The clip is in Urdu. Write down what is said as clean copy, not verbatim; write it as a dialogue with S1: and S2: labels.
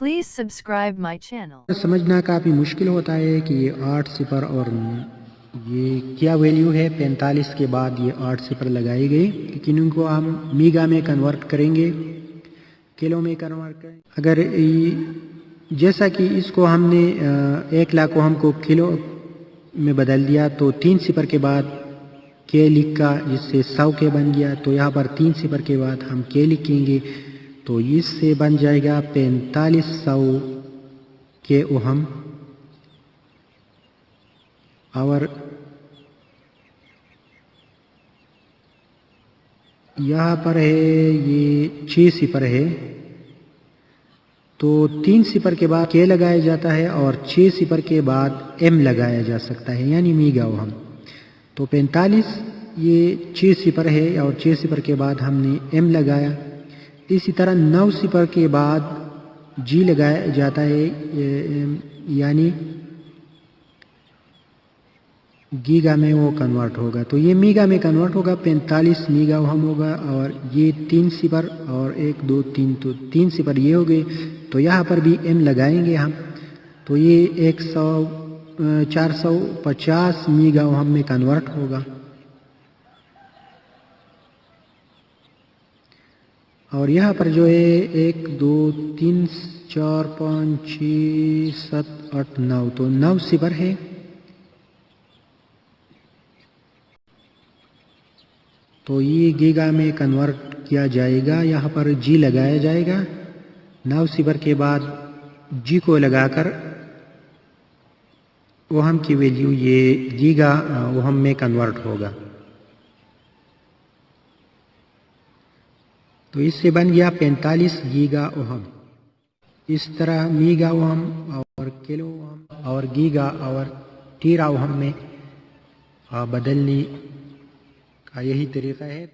S1: Please subscribe my channel.
S2: سمجھنا کافی مشکل ہوتا ہے کہ یہ 8 صفر اور یہ کیا ویلیو ہے 45 کے بعد یہ 8 صفر لگائی گئی، لیکن ان کو ہم میگا میں کنورٹ کریں گے، کلو میں کنورٹ کریں گے۔ اگر جیسا کہ اس کو ہم نے 1 لاکھ کو ہم کو کلو میں بدل دیا تو 3 صفر کے بعد کے لکھا، جس سے 100 کے بن گیا، تو یہاں پر 3 صفر کے بعد ہم کے لکھیں گے تو اس سے بن جائے گا 4500 کے اوہم، اور یہاں پر ہے یہ 6 صفر ہے تو 3 صفر کے بعد کے لگایا جاتا ہے اور 6 صفر کے بعد ایم لگایا جا سکتا ہے، یعنی میگا اوہم۔ تو 45 یہ 6 صفر ہے اور 6 صفر کے بعد ہم نے ایم لگایا۔ اسی طرح 9 صفر کے بعد جی لگایا جاتا ہے، یعنی گیگا میں وہ کنورٹ ہوگا، تو یہ میگا میں کنورٹ ہوگا، 45 میگا اوہم ہوگا، اور یہ 3 صفر اور 1 2 3 تو 3 صفر یہ ہو گئے، تو یہاں پر بھی ایم لگائیں گے ہم، تو یہ 450 میگا اوہم میں کنورٹ ہوگا۔ اور یہاں پر جو ہے 1 2 3 4 5 6 7 8 9 تو 9 صفر ہے، تو یہ گیگا میں کنورٹ کیا جائے گا، یہاں پر جی لگایا جائے گا، 9 صفر کے بعد جی کو لگا کر اوہم کی ویلیو یہ گیگا اوہم میں کنورٹ ہوگا۔ تو اس سے بن گیا 45 گیگا اوہم۔ اس طرح میگا اوہم اور کلو اوہم اور گیگا اور ٹیرا اوہم میں بدلنے کا یہی طریقہ ہے۔